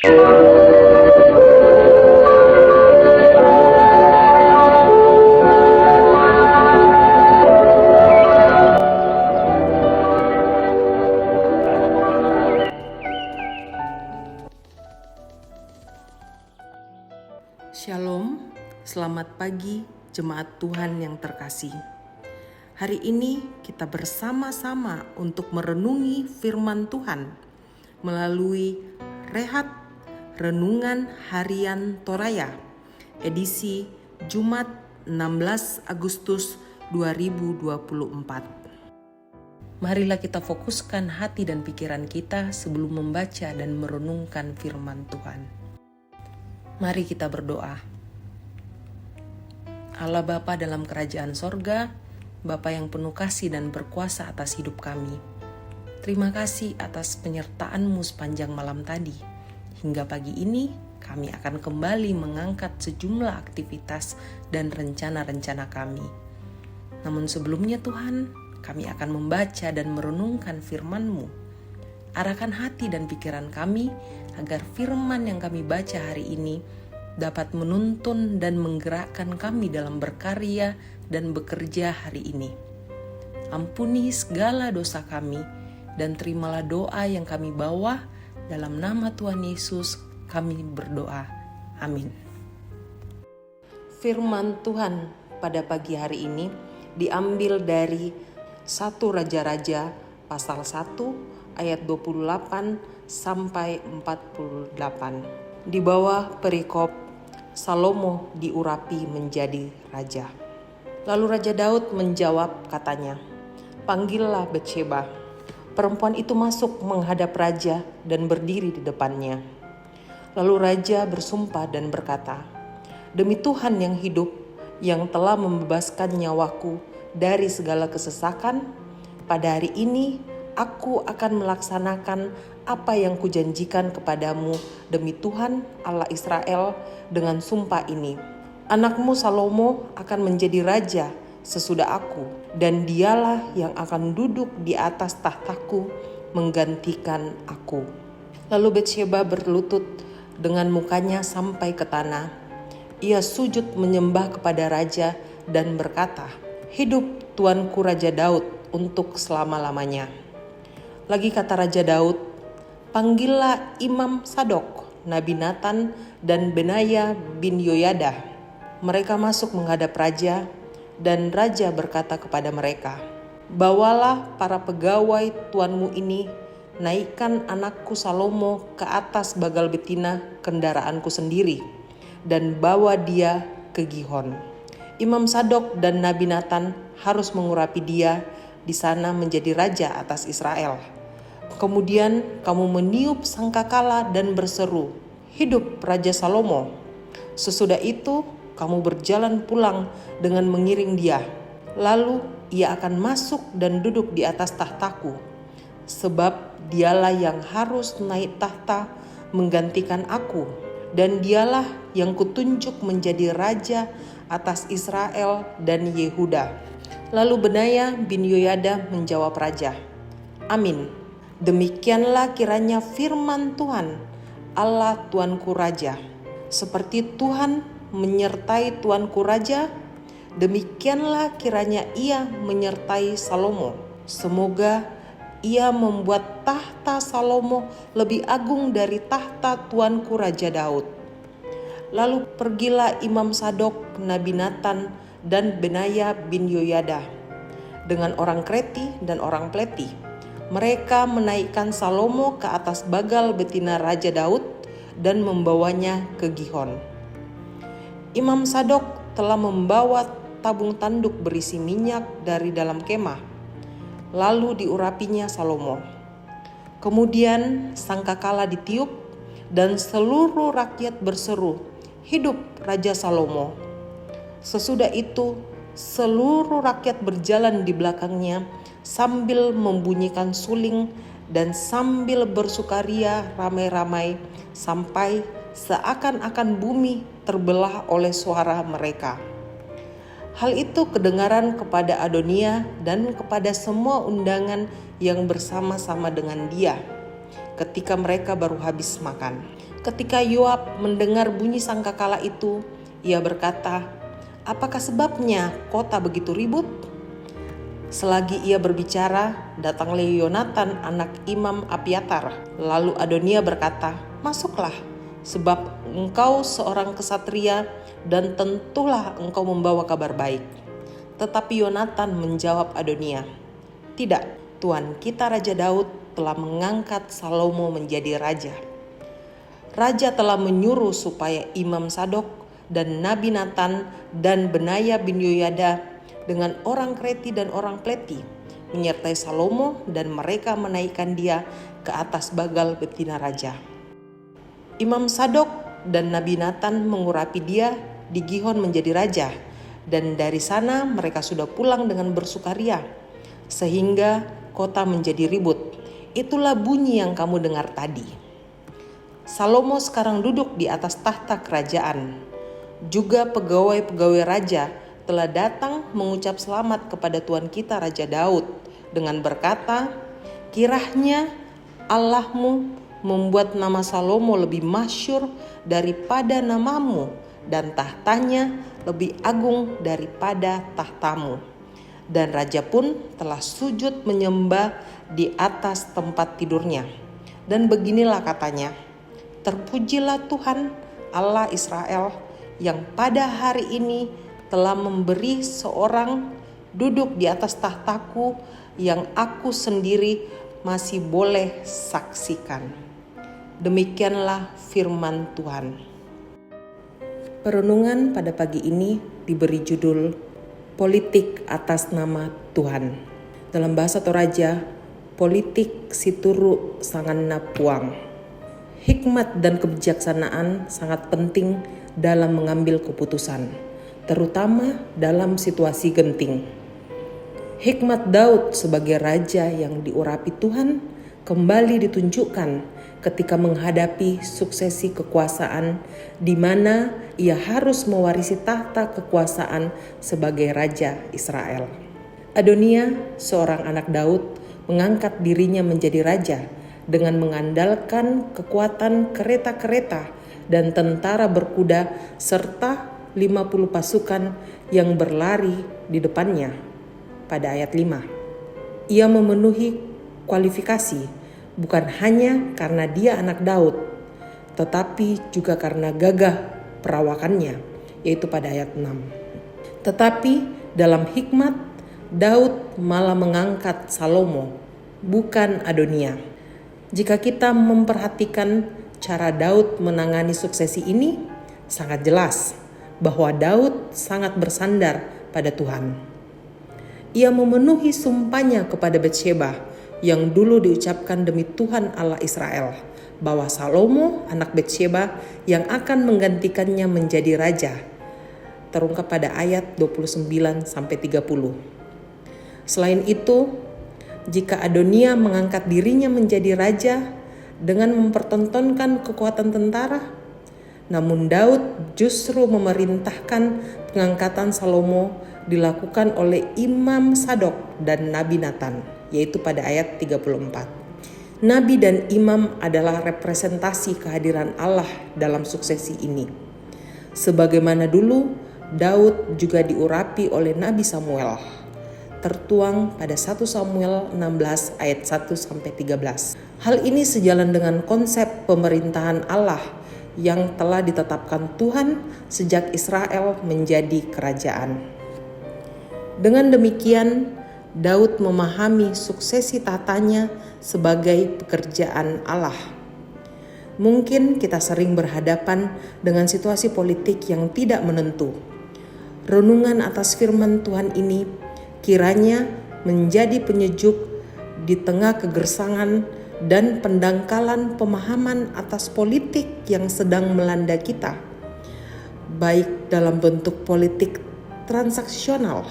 Shalom, selamat pagi jemaat Tuhan yang terkasih. Hari ini kita bersama-sama untuk merenungi firman Tuhan melalui Rehat Renungan Harian Toraya, edisi Jumat 16 Agustus 2024. Marilah kita fokuskan hati dan pikiran kita sebelum membaca dan merenungkan firman Tuhan. Mari kita berdoa. Allah Bapa dalam kerajaan sorga, Bapa yang penuh kasih dan berkuasa atas hidup kami. Terima kasih atas penyertaan-Mu sepanjang malam tadi. Hingga pagi ini, kami akan kembali mengangkat sejumlah aktivitas dan rencana-rencana kami. Namun sebelumnya Tuhan, kami akan membaca dan merenungkan firman-Mu. Arahkan hati dan pikiran kami agar firman yang kami baca hari ini dapat menuntun dan menggerakkan kami dalam berkarya dan bekerja hari ini. Ampuni segala dosa kami dan terimalah doa yang kami bawa. Dalam nama Tuhan Yesus kami berdoa. Amin. Firman Tuhan pada pagi hari ini diambil dari 1 Raja-Raja pasal 1 ayat 28 sampai 48. Di bawah perikop Salomo diurapi menjadi raja. Lalu Raja Daud menjawab katanya, "Panggillah Batsheba." Perempuan itu masuk menghadap raja dan berdiri di depannya. Lalu raja bersumpah dan berkata, "Demi Tuhan yang hidup, yang telah membebaskan nyawaku dari segala kesesakan, pada hari ini aku akan melaksanakan apa yang kujanjikan kepadamu demi Tuhan Allah Israel dengan sumpah ini. Anakmu Salomo akan menjadi raja sesudah aku, dan dialah yang akan duduk di atas tahtaku menggantikan aku." Lalu Batsheba berlutut dengan mukanya sampai ke tanah. Ia sujud menyembah kepada raja dan berkata, "Hidup tuanku Raja Daud untuk selama-lamanya." Lagi kata Raja Daud, "Panggillah Imam Sadok, Nabi Nathan, dan Benaya bin Yoyada." Mereka masuk menghadap raja, dan raja berkata kepada mereka, "Bawalah para pegawai tuanmu ini, naikkan anakku Salomo ke atas bagal betina kendaraanku sendiri, dan bawa dia ke Gihon. Imam Sadok dan Nabi Nathan harus mengurapi dia di sana menjadi raja atas Israel. Kemudian kamu meniup sangkakala dan berseru, 'Hidup Raja Salomo!' Sesudah itu kamu berjalan pulang dengan mengiring dia. Lalu ia akan masuk dan duduk di atas tahtaku, sebab dialah yang harus naik tahta menggantikan aku, dan dialah yang kutunjuk menjadi raja atas Israel dan Yehuda." Lalu Benaya bin Yoyada menjawab raja, "Amin. Demikianlah kiranya firman Tuhan, Allah Tuanku Raja. Seperti Tuhan menyertai Tuanku Raja, demikianlah kiranya ia menyertai Salomo. Semoga ia membuat tahta Salomo lebih agung dari tahta Tuanku Raja Daud." Lalu pergilah Imam Sadok, Nabi Nathan, dan Benaya bin Yoyada dengan orang Kreti dan orang Pleti. Mereka menaikkan Salomo ke atas bagal betina Raja Daud dan membawanya ke Gihon. Imam Sadok telah membawa tabung tanduk berisi minyak dari dalam kemah, lalu diurapinya Salomo. Kemudian sangkakala ditiup dan seluruh rakyat berseru, "Hidup Raja Salomo!" Sesudah itu seluruh rakyat berjalan di belakangnya sambil membunyikan suling dan sambil bersukaria ramai-ramai sampai seakan-akan bumi terbelah oleh suara mereka. Hal itu kedengaran kepada Adonia dan kepada semua undangan yang bersama-sama dengan dia. ketika mereka baru habis makan. Ketika Yoab mendengar bunyi sangkakala itu, ia berkata, "Apakah sebabnya kota begitu ribut?" Selagi ia berbicara, datanglah Yonatan anak Imam Abiatar. Lalu Adonia berkata, "Masuklah, sebab engkau seorang kesatria dan tentulah engkau membawa kabar baik." Tetapi Yonatan menjawab Adonia, "Tidak, Tuan kita Raja Daud telah mengangkat Salomo menjadi raja. Raja telah menyuruh supaya Imam Sadok dan Nabi Nathan dan Benaya bin Yoyada dengan orang Kreti dan orang Pleti menyertai Salomo, dan mereka menaikkan dia ke atas bagal betina raja. Imam Sadok dan Nabi Nathan mengurapi dia di Gihon menjadi raja, dan dari sana mereka sudah pulang dengan bersukaria, sehingga kota menjadi ribut. Itulah bunyi yang kamu dengar tadi. Salomo sekarang duduk di atas tahta kerajaan. Juga pegawai-pegawai raja telah datang mengucap selamat kepada Tuan kita Raja Daud dengan berkata, kiranya Allahmu membuat nama Salomo lebih masyhur daripada namamu, dan tahtanya lebih agung daripada tahtamu. Dan raja pun telah sujud menyembah di atas tempat tidurnya. Dan beginilah katanya, terpujilah Tuhan Allah Israel yang pada hari ini telah memberi seorang duduk di atas tahtaku yang aku sendiri masih boleh saksikan. Demikianlah firman Tuhan. Perenungan pada pagi ini diberi judul Politik atas nama Tuhan. Dalam bahasa Toraja, politik situru sanganna puang. Hikmat dan kebijaksanaan sangat penting dalam mengambil keputusan, terutama dalam situasi genting. Hikmat Daud sebagai raja yang diurapi Tuhan kembali ditunjukkan ketika menghadapi suksesi kekuasaan di mana ia harus mewarisi tahta kekuasaan sebagai raja Israel. Adonia, seorang anak Daud, mengangkat dirinya menjadi raja dengan mengandalkan kekuatan kereta-kereta dan tentara berkuda serta 50 pasukan yang berlari di depannya. Pada ayat 5, ia memenuhi kualifikasi bukan hanya karena dia anak Daud, tetapi juga karena gagah perawakannya, yaitu pada ayat 6. Tetapi dalam hikmat, Daud malah mengangkat Salomo, bukan Adonia. Jika kita memperhatikan cara Daud menangani suksesi ini, sangat jelas bahwa Daud sangat bersandar pada Tuhan. Ia memenuhi sumpahnya kepada Batsheba yang dulu diucapkan demi Tuhan Allah Israel, bahwa Salomo anak Batsheba yang akan menggantikannya menjadi raja. Terungkap pada ayat 29-30. Selain itu, jika Adonia mengangkat dirinya menjadi raja dengan mempertontonkan kekuatan tentara, namun Daud justru memerintahkan pengangkatan Salomo dilakukan oleh Imam Sadok dan Nabi Nathan, yaitu pada ayat 34. Nabi dan imam adalah representasi kehadiran Allah dalam suksesi ini. Sebagaimana dulu Daud juga diurapi oleh Nabi Samuel, tertuang pada 1 Samuel 16 ayat 1-13. Hal ini sejalan dengan konsep pemerintahan Allah yang telah ditetapkan Tuhan sejak Israel menjadi kerajaan. Dengan demikian, Daud memahami suksesi tatanya sebagai pekerjaan Allah. Mungkin kita sering berhadapan dengan situasi politik yang tidak menentu. Renungan atas firman Tuhan ini kiranya menjadi penyejuk di tengah kegersangan dan pendangkalan pemahaman atas politik yang sedang melanda kita, baik dalam bentuk politik transaksional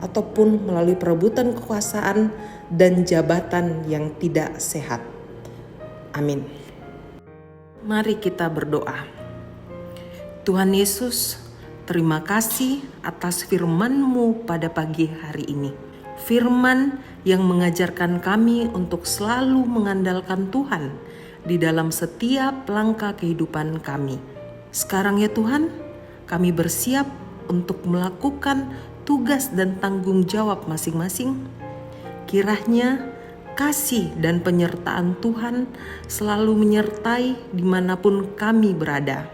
ataupun melalui perebutan kekuasaan dan jabatan yang tidak sehat. Amin. Mari kita berdoa. Tuhan Yesus, terima kasih atas firman-Mu pada pagi hari ini. firman yang mengajarkan kami untuk selalu mengandalkan Tuhan di dalam setiap langkah kehidupan kami. Sekarang ya Tuhan, kami bersiap untuk melakukan tugas dan tanggung jawab masing-masing. Kiranya kasih dan penyertaan Tuhan selalu menyertai dimanapun kami berada.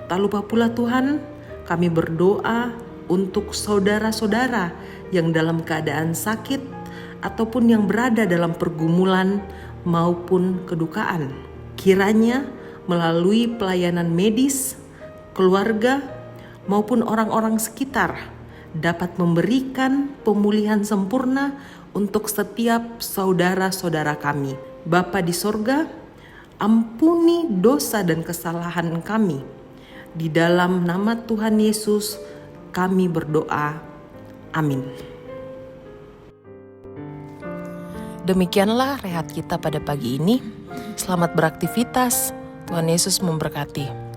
Tak lupa pula Tuhan, kami berdoa untuk saudara-saudara yang dalam keadaan sakit ataupun yang berada dalam pergumulan maupun kedukaan. Kiranya melalui pelayanan medis, keluarga, maupun orang-orang sekitar dapat memberikan pemulihan sempurna untuk setiap saudara-saudara kami. Bapa di sorga, ampuni dosa dan kesalahan kami. Di dalam nama Tuhan Yesus kami berdoa. Amin. Demikianlah rehat kita pada pagi ini. Selamat beraktivitas. Tuhan Yesus memberkati.